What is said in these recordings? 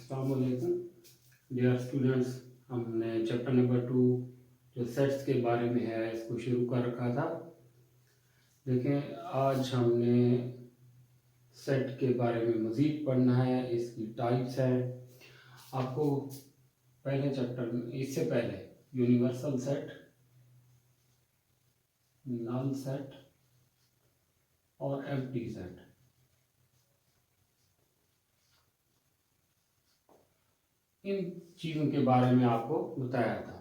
अस्सलाम वालेकुम dear students. हमने चैप्टर नंबर 2 जो सेट्स के बारे में है इसको शुरू कर रखा था। देखें, आज हमने सेट के बारे में मज़ीद पढ़ना है, इसकी टाइप्स हैं। आपको पहले चैप्टर में, इससे पहले यूनिवर्सल सेट, नल सेट और एम्प्टी सेट, इन चीज़ों के बारे में आपको बताया था।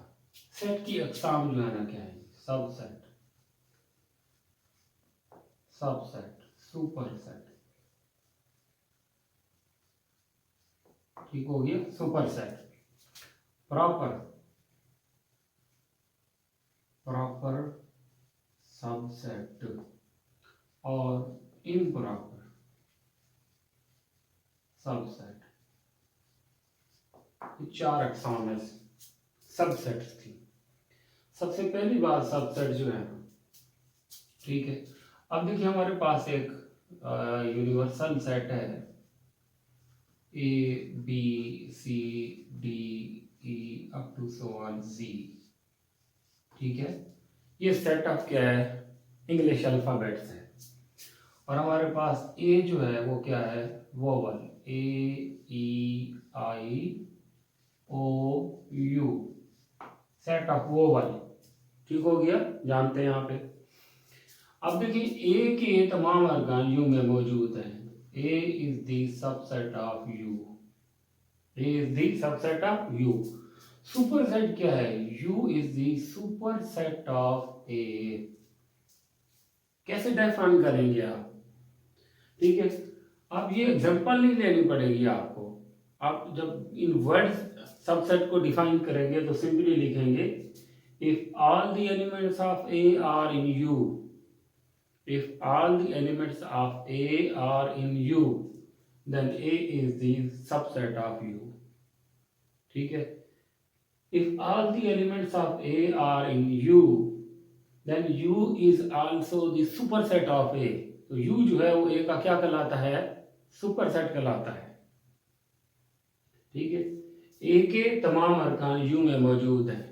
सेट की अक़साम जो है ना क्या है, सबसेट, सबसेट, सुपरसेट, ठीक हो गया। सुपरसेट, प्रॉपर, प्रॉपर सबसेट और इम्प्रॉपर सबसेट, ये चार अक़साम है सबसेट्स की। सबसे पहली बात, सबसेट जो है ना, ठीक है। अब देखिए हमारे पास एक यूनिवर्सल सेट है, A B C D E up to so on जी, ठीक है। ये सेट ऑफ क्या है, इंग्लिश अल्फ़ाबेट्स है। और हमारे पास ए जो है वो क्या है, vowel, A E I O U, set of vowel, ठीक हो गया, जानते हैं यहाँ पे। अब देखिए ए के तमाम अर्कान यू में मौजूद हैं। A is the subset of U, A is the subset of U. Superset क्या है, U is the superset of A. कैसे डिफाइन करेंगे आप, ठीक है। अब ये एग्जांपल नहीं लेनी पड़ेगी आपको। आप जब इन वर्ड्स सबसेट को डिफाइन करेंगे तो सिंपली लिखेंगे, if all the elements of A are in U, if all the elements of A are in U, then A is the subset of U, ठीक है। if all the elements of A are in U, then U is also the superset of A, तो U जो है वो A का क्या कहलाता है, सुपरसेट कहलाता है, ठीक है। A के तमाम अरकान U में मौजूद हैं,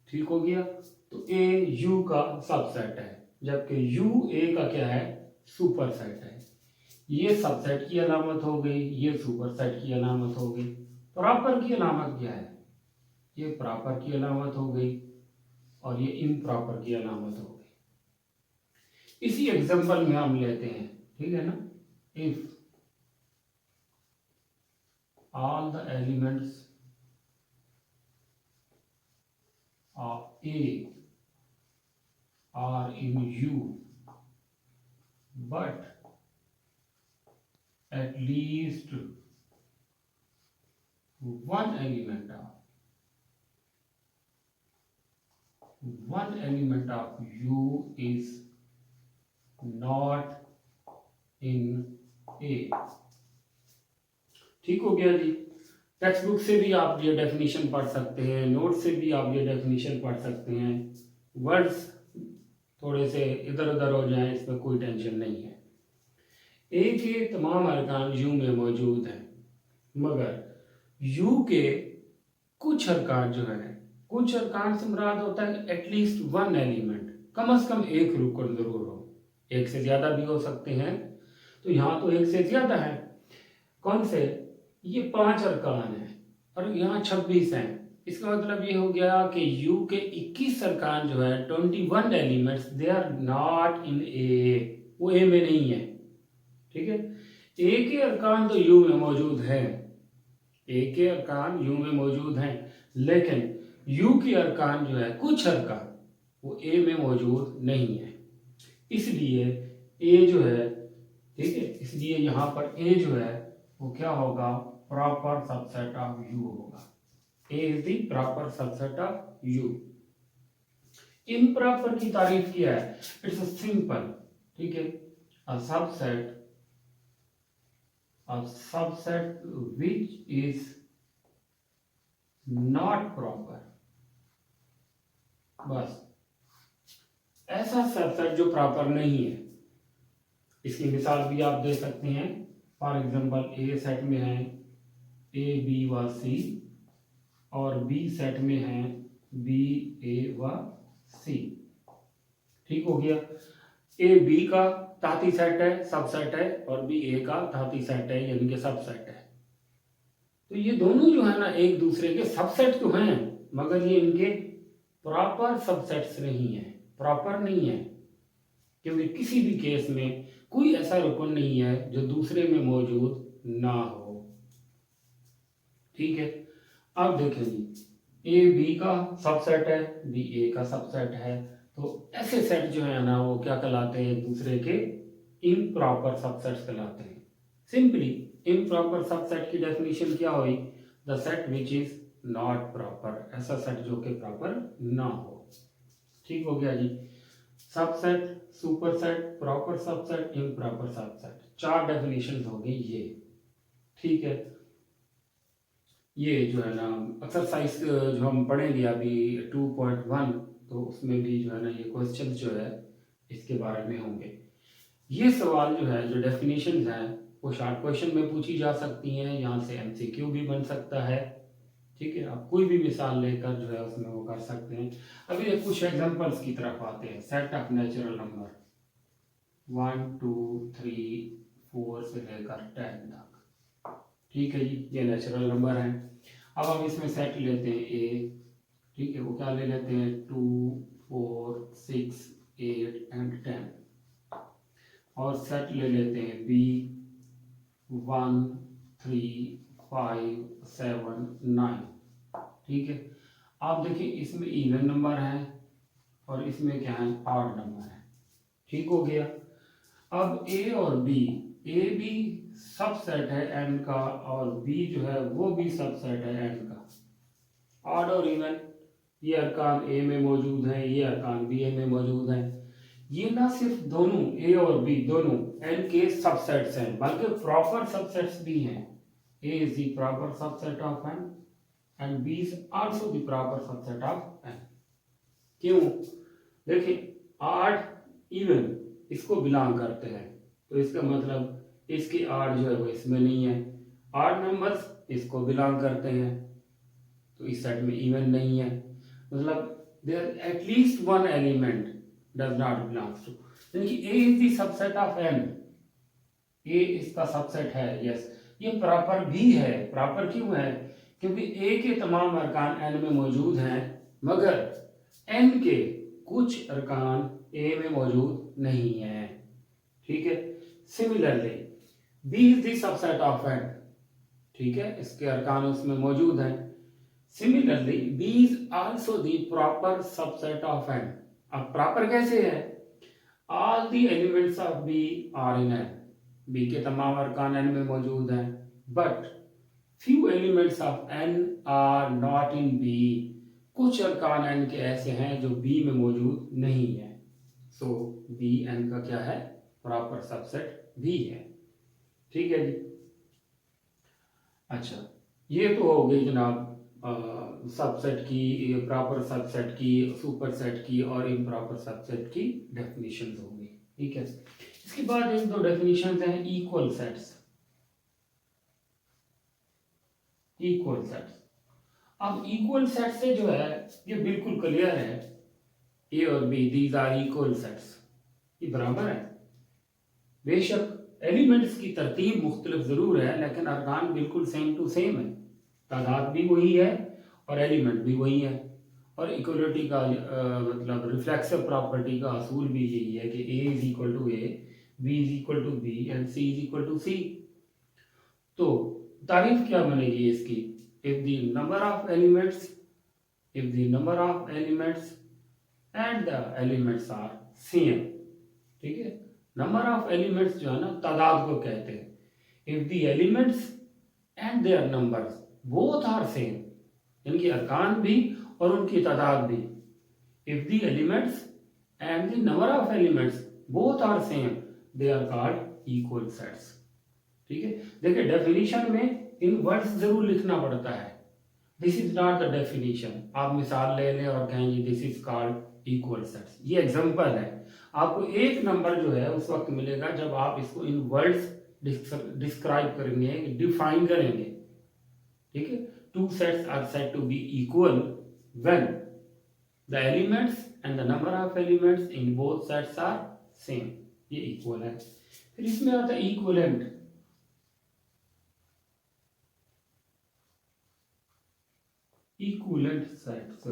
ठीक हो गया। तो A U का सबसेट है, जबकि U A का क्या है, सुपरसेट है। ये सबसेट की अलामत हो गई, ये सुपरसेट की अलामत हो गई। प्रॉपर की अलामत क्या है, ये प्रॉपर की अलामत हो गई और ये इम्प्रॉपर की अलामत हो गई। इसी एग्जांपल में हम लेते हैं, ठीक है ना। If all the elements of A are in U, but at least one element of U is not in A, ठीक हो गया जी। टेक्स्ट बुक से भी आप ये डेफिनेशन पढ़ सकते हैं, नोट से भी आप ये डेफिनेशन पढ़ सकते हैं। वर्ड्स थोड़े से इधर उधर हो जाएं, इसमें कोई टेंशन नहीं है। ए के तमाम अरकान यू में मौजूद हैं, मगर यू के कुछ अरकान जो है, कुछ अरकान से मुराद होता है एटलीस्ट वन एलिमेंट, कम से कम एक रुकन जरूर हो, एक से ज्यादा भी हो सकते हैं। तो यहाँ तो एक से ज्यादा है। कौन से, ये 5 अरकान हैं और यहाँ 26 हैं। इसका मतलब ये हो गया कि यू के 21 अरकान जो है, 21 elements, they are not in A, वो ए में नहीं है, ठीक है। ए के अरकान तो यू में मौजूद हैं, ए के अरकान यू में मौजूद हैं, लेकिन यू के अरकान जो है, कुछ अरकान, वो ए में मौजूद नहीं है। इसलिए ए जो है, ठीक है, इसलिए यहाँ पर ए जो है वो क्या होगा, प्रॉपर सबसेट ऑफ यू होगा। A is the proper subset of U. Improper की तारीफ किया है, it's a simple, ठीक है, a subset which is not proper, बस ऐसा सबसेट जो प्रॉपर नहीं है। इसकी मिसाल भी आप दे सकते हैं। फॉर एग्जांपल ए सेट में है ए बी व सी, और बी सेट में है बी ए व सी। ठीक हो गया। ए बी का धाती सेट है, सबसेट है, और बी ए का धाती सेट है यानी कि सबसेट है। तो ये दोनों जो है ना एक दूसरे के सबसेट तो हैं, मगर ये इनके प्रॉपर सबसेट्स नहीं है, प्रॉपर नहीं है, क्योंकि किसी भी केस में कोई ऐसा रुकन नहीं है जो दूसरे में मौजूद ना हो। ठीक है। अब देखें जी, ए बी का सबसेट है, बी ए का सबसेट है, तो ऐसे सेट जो है ना वो क्या कहलाते हैं, एक दूसरे के इम्प्रॉपर सबसेट्स कहलाते हैं। सिंपली इम्प्रॉपर सबसेट की डेफिनेशन क्या हुई, the set which is not proper, ऐसा सेट जो कि प्रॉपर ना हो। ठीक हो गया जी। Subset, superset, proper subset, improper subset, 4 definition हो गई ये। ठीक है। ये जो है ना एक्सरसाइज जो हम पढ़ेंगे अभी 2.1, तो उसमें भी जो है ना ये क्वेश्चन जो है इसके बारे में होंगे। ये सवाल जो है, जो डेफिनेशन हैं, वो शॉर्ट क्वेश्चन में पूछी जा सकती हैं, यहाँ से एमसीक्यू भी बन सकता है। ठीक है। आप कोई भी मिसाल लेकर जो है उसमें वो कर सकते हैं। अभी ये कुछ एग्जांपल्स की तरफ आते हैं। सेट ऑफ नेचुरल नंबर 1 2 3 4 से लेकर 10 तक। ठीक है जी, ये नेचुरल नंबर है। अब हम इसमें सेट लेते हैं ए। ठीक है, वो क्या ले लेते हैं, 2 4 6 8 एंड 10। और सेट ले लेते हैं बी, 1 3 5 7 9। ठीक है। आप देखिए इसमें इवन नंबर है और इसमें क्या है, ऑड नंबर है। ठीक हो गया। अब ए और बी, ए भी सबसेट है एन का, और बी जो है वो भी सबसेट है एन का। ऑड और इवन, ये अरकान ए में मौजूद हैं, ये अरकान बी ए में मौजूद हैं। ये ना सिर्फ दोनों ए और बी दोनों एन के सबसेट्स हैं, बल्कि प्रॉपर सबसेट्स भी हैं। A is the proper subset of N and B is also the proper subset of N. क्यों? देखिए, ऑड इवन इसको बिलोंग करते हैं, तो इसका मतलब इसकी ऑड जो है वो इसमें नहीं है। ऑड नंबर्स इसको बिलोंग करते हैं, तो इस सेट में इवन नहीं है। मतलब there at least one element does not belongs to, यानी कि A is the subset of N. A इसका सबसेट है, यस। ये प्रॉपर भी है। प्रॉपर क्यों है? क्योंकि ए के तमाम अरकान एन में मौजूद हैं, मगर एन के कुछ अरकान ए में मौजूद नहीं है। ठीक है। Similarly B is the subset of N. ठीक है, इसके अरकान उसमें मौजूद हैं। Similarly B is also the proper subset of N. अब प्रॉपर कैसे है? All the elements of B are in N. B के तमाम अरकान एन में मौजूद हैं, but few elements of n are not in B। कुछ अरकान n के ऐसे हैं जो B में मौजूद नहीं है। सो B n का क्या है? प्रॉपर सबसेट भी है। ठीक है जी। अच्छा, ये तो हो गई जनाब सबसेट की, प्रॉपर सबसेट की, सुपरसेट की और इम्प्रॉपर सबसेट की डेफिनेशंस हो गई। ठीक है। इसके बाद एक दो डेफिनेशंस हैं इक्वल सेट्स। इक्वल सेट्स, अब इक्वल सेट से जो है ये बिल्कुल क्लियर है, ए और B these are equal sets, ये बराबर है। बेशक एलिमेंट्स की तरतीब मुख्तलिफ जरूर है, लेकिन अरकान बिल्कुल सेम टू सेम है। तादाद भी वही है और एलिमेंट भी वही है। और इक्वलिटी का मतलब रिफ्लेक्सिव प्रॉपर्टी का असूल भी यही है कि A is equal to A, B is equal to B and C is equal to C. तो तारीफ क्या बनेगी इसकी? if the number of elements and the elements are same। ठीक है, नंबर ऑफ एलिमेंट्स जो है ना तादाद को कहते हैं। if the elements and their numbers both are same, यानी कि अरकान भी और उनकी तादाद भी। if the elements and the number of elements both are same, they are called equal sets। ठीक है। देखिए डेफिनेशन में इन वर्ड्स जरूर लिखना पड़ता है। This is not the definition. आप मिसाल ले लें और कहेंगे this is called equal sets. ये एग्जांपल है। आपको एक नंबर जो है उस वक्त मिलेगा जब आप इसको इन वर्ड्स डिस्क्राइब करेंगे, डिफाइन करेंगे। ठीक है, two sets are said to be equal when the elements and the number of elements in both sets are same, ये इक्वल है। फिर इसमें आता है इक्विवेलेंट। इक्विवेलेंट सेट्स,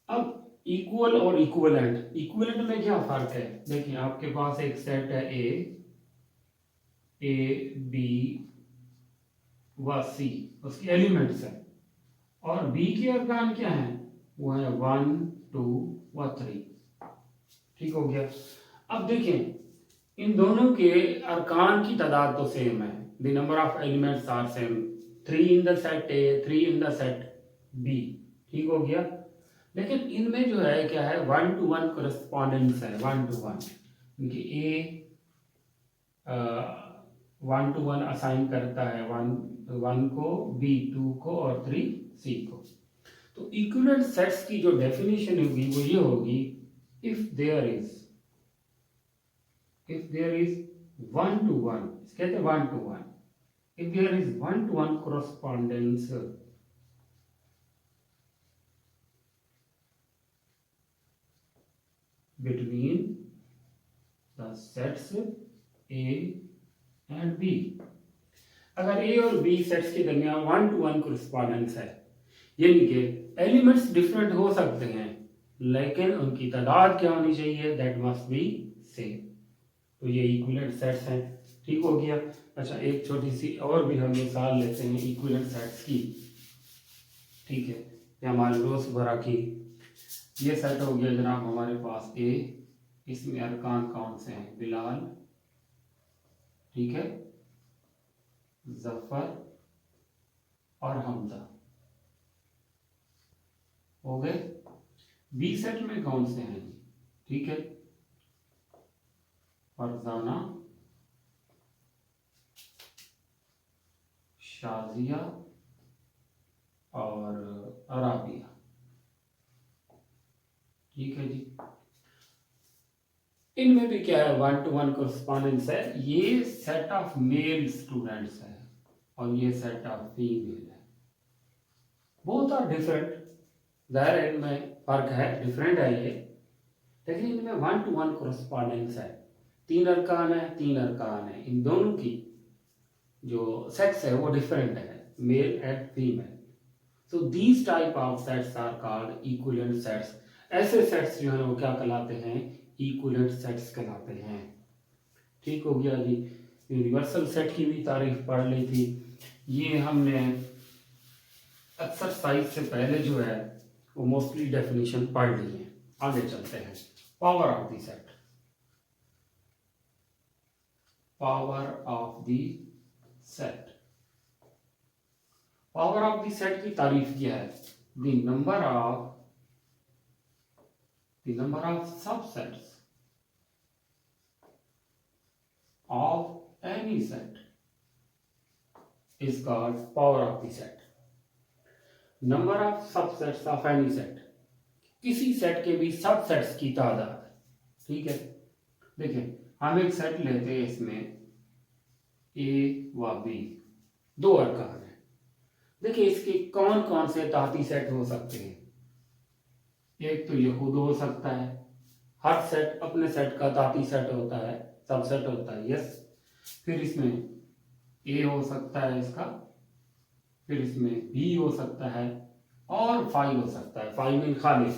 अब इक्वल और इक्विवेलेंट, इक्विवेलेंट में क्या फर्क है? देखिए आपके पास एक सेट है ए बी व सी, उसके एलिमेंट्स है, और बी के अरकान क्या है? वो है 1 2 व 3। ठीक हो गया। अब देखें इन दोनों के अरकान की तादाद तो सेम है, the number of elements are same, 3 in the set A, 3 in the set B. ठीक हो गया। लेकिन इनमें जो है क्या है, 1 to 1 करस्पॉन्डेंस है, 1 to 1, क्योंकि ए 1 to 1 असाइन करता है 1 को, बी 2 को और 3 सी को। तो इक्विवेलेंट सेट्स की जो डेफिनेशन होगी वो ये होगी, इफ देयर इज 1 to 1, कहते हैं 1 to 1, if there is 1 to 1 correspondence between the sets A and B, अगर A और B सेट्स के दरमियान 1 to 1 correspondence है, यानी कि एलिमेंट्स डिफरेंट हो सकते हैं लेकिन उनकी तादाद क्या होनी चाहिए? That must be same. तो ये इक्विवेलेंट सेट्स हैं। ठीक हो गया। अच्छा, एक छोटी सी और भी हम मिसाल लेते हैं इक्विवेलेंट सेट्स की। ठीक है, ये हमारे रोज़मर्रा की, ये सेट हो गया जनाब हमारे पास ए, इसमें अरकान कौन से हैं? बिलाल, ठीक है, जफर और हमजा, हो गए। बी सेट में कौन से हैं? ठीक है, फरजाना, शाजिया और अराबिया। ठीक है जी। इनमें भी क्या है? 1 to 1 correspondence है। ये सेट ऑफ मेल स्टूडेंट्स है और ये सेट ऑफ फीमेल है। बोथ आर डिफरेंट, ज़ाहिर है इनमें फर्क है, डिफरेंट है ये, लेकिन इनमें 1 to 1 correspondence है। 3 अरकान है, 3 अरकान है, इन दोनों की जो सेक्स है वो डिफरेंट है, male and female. So these type of sets are called equivalent sets. ऐसे सेट्स जो है वो क्या कहलाते हैं? इक्विवेलेंट सेट्स कहलाते हैं। ठीक हो गया जी। यूनिवर्सल सेट की भी तारीफ पढ़ ली थी, ये हमने एक्सरसाइज से पहले जो है वो मोस्टली डेफिनेशन पढ़ ली है। आगे चलते हैं। Power of the set, power of the set, power of the set की तारीफ क्या है? The number of subsets of any set is called power of the set. Number of subsets of any set, किसी set के भी subsets की तादाद। ठीक है, देखिए हम एक सेट लेते हैं, इसमें ए व बी, 2 अरकान है। देखिए इसके कौन कौन से ताती सेट हो सकते हैं? एक तो ये खुद हो सकता है, हर सेट अपने सेट का ताती सेट होता है, सबसेट होता है, यस। फिर इसमें ए हो सकता है इसका, फिर इसमें बी हो सकता है और फाई हो सकता है। फाई में खाली,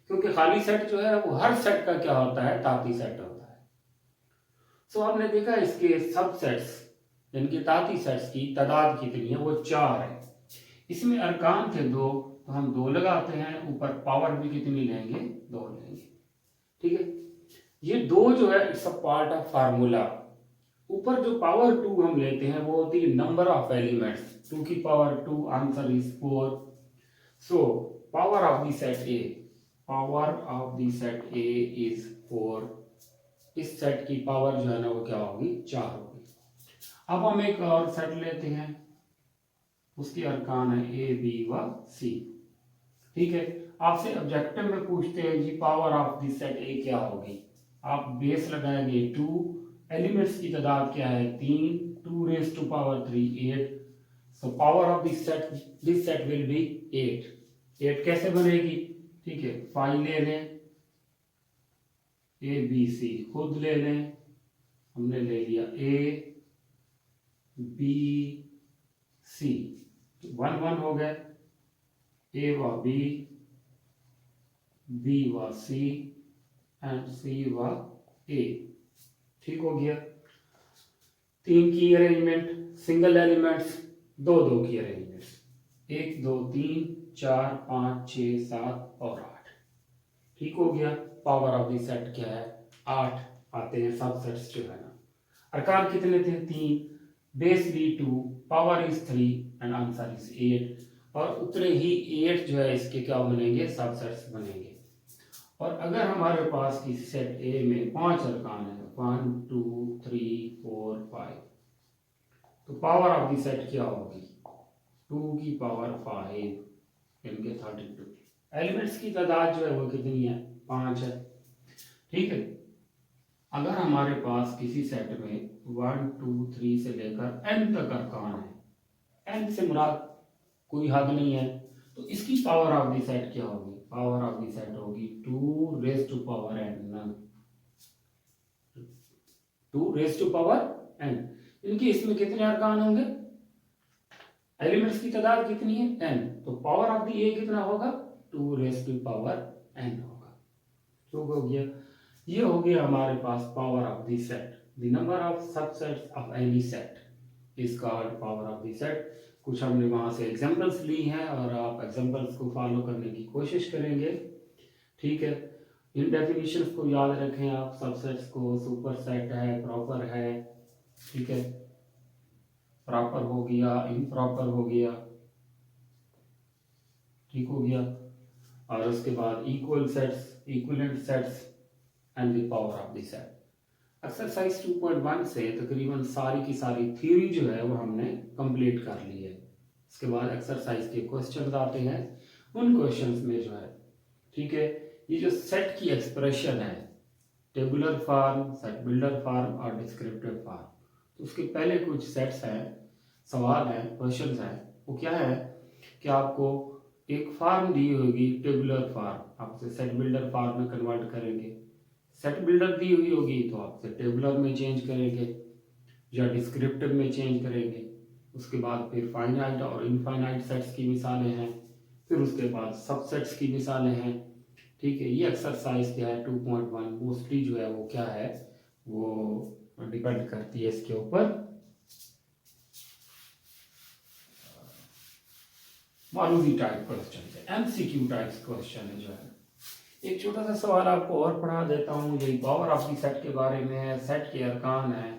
क्योंकि खाली सेट जो है वो हर सेट का क्या होता है? ताती सेट होता है। सो आपने देखा इसके सबसेट्स यानी कि ताती सेट्स की तादाद कितनी है? वो 4 है। इसमें अरकान थे 2, तो हम 2 लगाते हैं, ऊपर पावर भी कितनी लेंगे? 2 लेंगे। ठीक है, ये 2 जो है it's a part of formula. ऊपर जो पावर 2 हम लेते हैं वो होती है नंबर ऑफ एलिमेंट्स, 2 की power 2, answer is 4। So power of the set A, power of the set A is 4। इस सेट की पावर जो है ना वो क्या होगी? 4 होगी। अब हम एक और सेट लेते हैं, उसके अरकान है ए बी व सी। ठीक है, आपसे ऑब्जेक्टिव में पूछते हैं जी power of the set A क्या होगी? आप बेस लगाएंगे 2, एलिमेंट्स की तादाद क्या है? 3, 2 raised to power 3 8, so power of this set will be 8। 8 कैसे बनेगी? ठीक है, 5 ले लें, ए बी सी खुद ले लें, हमने ले लिया ए बी सी, 1 1 हो गए, ए व बी व सी एंड सी व ए। ठीक हो गया। 3 की अरेंजमेंट, सिंगल एलिमेंट्स, 2 2 की अरेंजमेंट्स, 1 2 3 4 5 6 7 और 8। ठीक हो गया। पावर ऑफ द सेट क्या है? 8 आते हैं सबसेट्स जो है ना। अरकान कितने थे? 3, बेसली 2, power is 3 and answer is 8। और उतने ही 8 जो है इसके क्या बनेंगे? सबसेट्स बनेंगे। और अगर हमारे पास किसी सेट ए में 5 अरकान है, 1 2 3 4 5, तो पावर ऑफ द सेट क्या होगी? 2 की पावर 5 इनके 32। एलिमेंट्स की तादाद जो है वो कितनी है? 5 है। ठीक है। अगर हमारे पास किसी सेट में 1 2 3 से लेकर n तक अरकान है, n से मुराद कोई हद नहीं है, तो इसकी पावर ऑफ द सेट क्या होगी? पावर ऑफ द सेट होगी 2 raise to power n। 2 raise to power n। इनके इसमें कितने अरकान होंगे? एलिमेंट्स की तादाद कितनी है? n। तो पावर ऑफ द ए कितना होगा? 2 रेज टू पावर n होगा। तो हो गया। ये हो गया हमारे पास power of the set. The number of subsets of any set is called power of the set. कुछ हमने वहाँ से एग्जांपल्स ली हैं और आप एग्जांपल्स को फॉलो करने की कोशिश करेंगे। ठीक है। इन डेफिनेशंस को याद रखें आप, सबसेट्स को। सुपर सेट है, प्रॉपर है, ठीक है, प्रॉपर हो गया, इम्प्रॉपर हो गया, ठीक हो गया। और उसके बाद equal sets, equivalent sets and the power of the set. Exercise 2.1 से तकरीबन सारी की सारी थ्योरी जो है वो हमने कंप्लीट कर ली है। इसके बाद एक्सरसाइज के क्वेश्चंस आते हैं। उन क्वेश्चंस में जो है, ठीक है, ये जो सेट की एक्सप्रेशन है, tabular form, set builder form और डिस्क्रिप्टिव फॉर्म, तो उसके पहले कुछ सेट्स हैं, सवाल हैं, क्वेश्चंस हैं। वो क्या है कि आपको एक फॉर्म दी होगी, टेबुलर फॉर्म, आपसे सेट बिल्डर फॉर्म में कन्वर्ट करेंगे। सेट बिल्डर दी हुई होगी तो आपसे टेबुलर में चेंज करेंगे या डिस्क्रिप्टिव में चेंज करेंगे। उसके बाद फिर फाइनाइट और इनफाइनाइट सेट्स की मिसालें हैं, फिर उसके बाद सबसेट्स की मिसालें हैं। ठीक है। ये एक्सरसाइज क्या है 2.1 मोस्टली जो है वो क्या है, वो डिपेंड करती है इसके ऊपर, मालूमी टाइप क्वेश्चन है, एमसीक्यू टाइप क्वेश्चन है जो है। एक छोटा सा सवाल आपको और पढ़ा देता हूँ, यही पावर ऑफ द सेट के बारे में है। सेट के अरकान है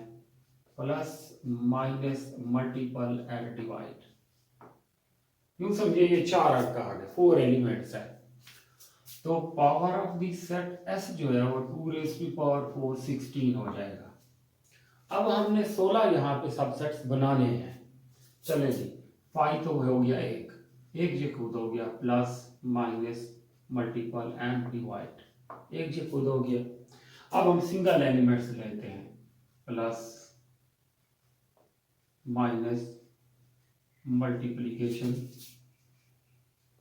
plus minus multiple and divide. यूं समझिए ये 4 अरकान है, 4 एलिमेंट्स है। तो power of the set S जो है वो 2 रेज़ टू पावर 4 16 हो जाएगा। अब हमने 16 यहाँ पे सबसेट्स बनाने हैं। चले जी, 5 तो हो गया, एक जे खुद हो गया, plus minus multiple and divide, एक जे खुद हो गया। अब हम सिंगल एलिमेंट्स लेते हैं, plus minus multiplication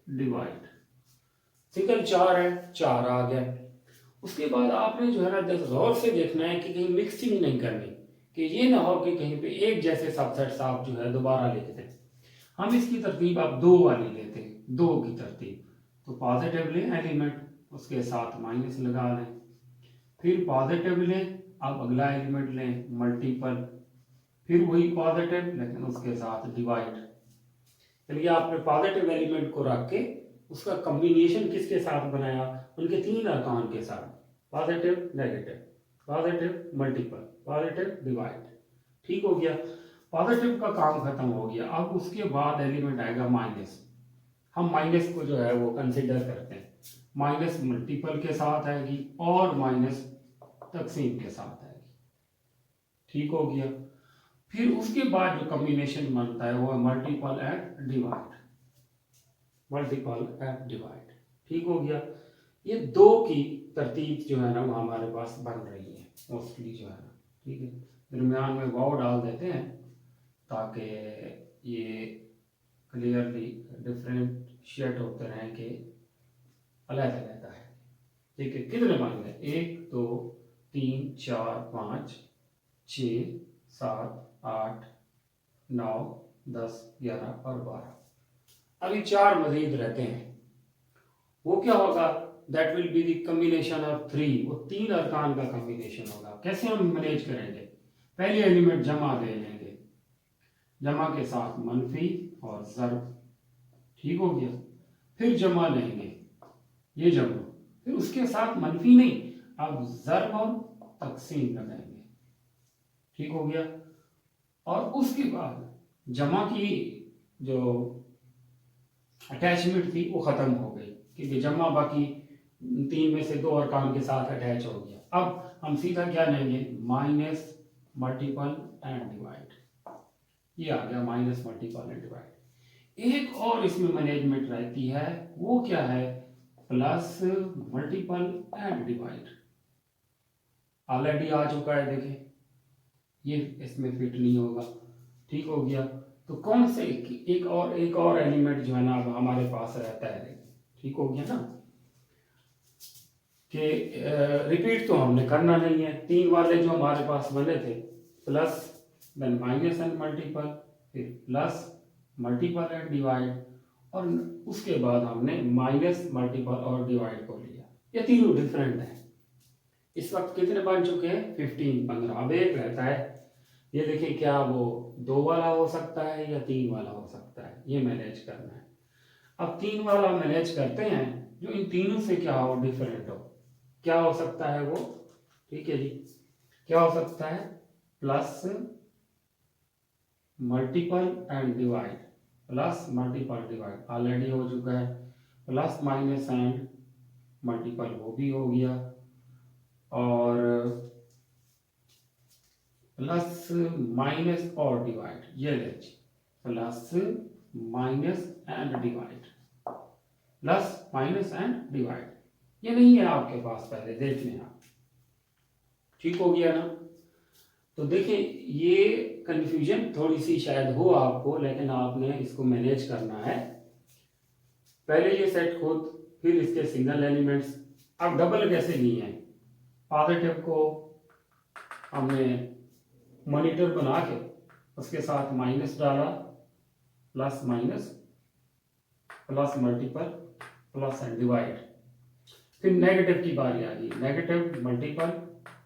divide. Single 4 है, 4 आ गया। उसके बाद आपने जो है ना गौर से देखना है कि कहीं मिक्सिंग नहीं करनी, कि ये ना हो कि कहीं पे एक जैसे सबसेट्स आप जो है दोबारा लिख दें। हम इसकी तरतीब आप 2 वाली लेते हैं, 2 की तरतीब। तो पॉजिटिव लें एलिमेंट, उसके साथ माइनस लगा लें, फिर पॉजिटिव लें, अब अगला एलिमेंट लें मल्टीपल, फिर वही पॉजिटिव लेकिन उसके साथ डिवाइड। चलिए आपने पॉजिटिव एलिमेंट को रख के उसका कॉम्बिनेशन किसके साथ बनाया? उनके 3 अरकान के साथ, positive negative, positive multiple, positive divide. ठीक हो गया। पॉजिटिव का काम खत्म हो गया। अब उसके बाद एलिमेंट आएगा माइनस। हम माइनस को जो है वो कंसिडर करते हैं, माइनस मल्टीपल के साथ आएगी और माइनस तकसीम के साथ आएगी। ठीक हो गया। फिर उसके बाद जो कॉम्बिनेशन बनता है वो multiple and divide, multiple and divide. ठीक हो गया। ये 2 की तरतीब जो है ना वो हमारे पास बन रही है मोस्टली जो है ना। ठीक है। दरमियान में वाव डाल देते हैं ताकि ये क्लियरली डिफरेंशिएट होते रहें कि अलग रहता है। ठीक है, कितने मान गए? 1 2 3 4 5 6 7 8 9 10 11 और 12। अभी 4 मजीद रहते हैं। वो क्या होगा? That will be the combination of 3। वो 3 अरकान का कम्बिनेशन होगा। कैसे हम मैनेज करेंगे? पहले एलिमेंट जमा ले लेंगे, जमा के साथ मनफी और ज़र्ब। ठीक हो गया। फिर जमा लेंगे, ये जमा, फिर उसके साथ मनफी नहीं, अब ज़र्ब और तकसीम लगाएंगे। ठीक हो गया। और उसके बाद जमा की जो अटैचमेंट थी वो ख़त्म हो गई, क्योंकि जमा बाकी 3 में से 2 अरकान के साथ अटैच हो गया। अब हम सीधा क्या लेंगे? Minus, multiple and divide. ये आ गया माइनस, मल्टीपल एंड डिवाइड। एक और इसमें मैनेजमेंट रहती है, वो क्या है? Plus, multiple and divide. Already आ चुका है, देखें, ये इसमें फिट नहीं होगा। ठीक हो गया। तो कौन से एक और एलिमेंट जो है ना अब हमारे पास रहता है। ठीक हो गया ना, कि रिपीट तो हमने करना नहीं है। 3 वाले जो हमारे पास बने थे, plus then minus and multiple, फिर प्लस, मल्टीपल एंड डिवाइड, और उसके बाद हमने माइनस, मल्टीपल और डिवाइड को लिया। ये तीनों डिफरेंट है। इस वक्त कितने बन चुके हैं? 15 15। अब एक रहता है, ये देखिए, क्या वो 2 वाला हो सकता है या 3 वाला हो सकता है, ये मैनेज करना है। अब 3 वाला मैनेज करते हैं जो इन तीनों से क्या हो? डिफरेंट हो। क्या हो सकता है वो? ठीक है जी, क्या हो सकता है? Plus, multiple and divide, plus, multiple, divide already हो चुका है। प्लस, माइनस एंड मल्टीपल, वो भी हो गया। और प्लस, माइनस और डिवाइड, ये लीजिए, plus, minus and divide, plus, minus and divide. ये नहीं है आपके पास, पहले देख लें आप। ठीक हो गया ना? तो देखिए, ये कंफ्यूजन थोड़ी सी शायद हो आपको, लेकिन आपने इसको मैनेज करना है। पहले ये सेट खुद, फिर इसके सिंगल एलिमेंट्स। अब डबल कैसे लिए हैं? पॉजिटिव को हमने मॉनिटर बना के उसके साथ माइनस डाला, plus minus, plus multiple, plus and divide. फिर नेगेटिव की बारी आ गई, negative, multiple,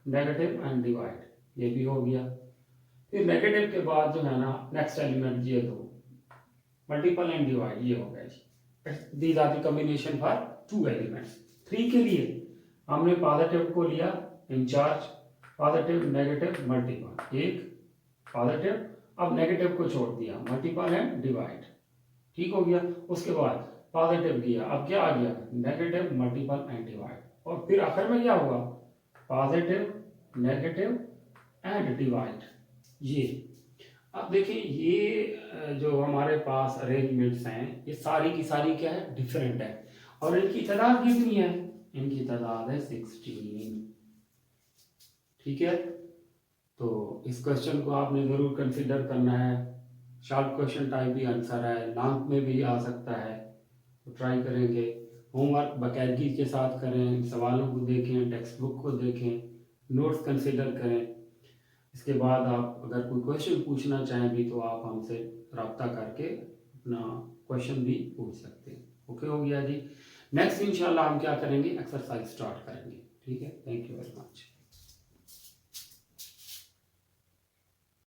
negative and divide, ये भी हो गया। फिर नेगेटिव के बाद जो है ना नेक्स्ट एलिमेंट, ये दो, मल्टीपल एंड डिवाइड, ये हो गया जी। These are the combination for 2 elements. 3 के लिए हमने पॉजिटिव को लिया इंचार्ज, पॉजिटिव, नेगेटिव, मल्टीपल, एक पॉजिटिव, अब नेगेटिव को छोड़ दिया, मल्टीपल एंड डिवाइड। ठीक हो गया। उसके बाद पॉजिटिव किया, अब क्या आ गया? नेगेटिव, मल्टीपल एंड डिवाइड, और फिर आखिर में क्या हुआ? Positive, negative and divide. ये अब देखिए, ये जो हमारे पास अरेंजमेंट्स हैं, ये सारी की सारी क्या है? डिफरेंट है। और इनकी तादाद कितनी है? इनकी तादाद है 16। ठीक है, तो इस क्वेश्चन को आपने ज़रूर कंसिडर करना है। शॉर्ट क्वेश्चन टाइप भी आंसर है, लॉन्ग में भी आ सकता है, तो ट्राई करेंगे। होमवर्क बाकायदगी के साथ करें, सवालों को देखें, टेक्स्ट बुक को देखें, नोट्स कंसिडर करें। इसके बाद आप अगर कोई क्वेश्चन पूछना चाहें भी तो आप हमसे रब्ता करके अपना क्वेश्चन भी पूछ सकते हैं। ओके हो गया जी। नेक्स्ट इंशाल्लाह हम क्या करेंगे? एक्सरसाइज स्टार्ट करेंगे। ठीक है, थैंक यू वेरी मच।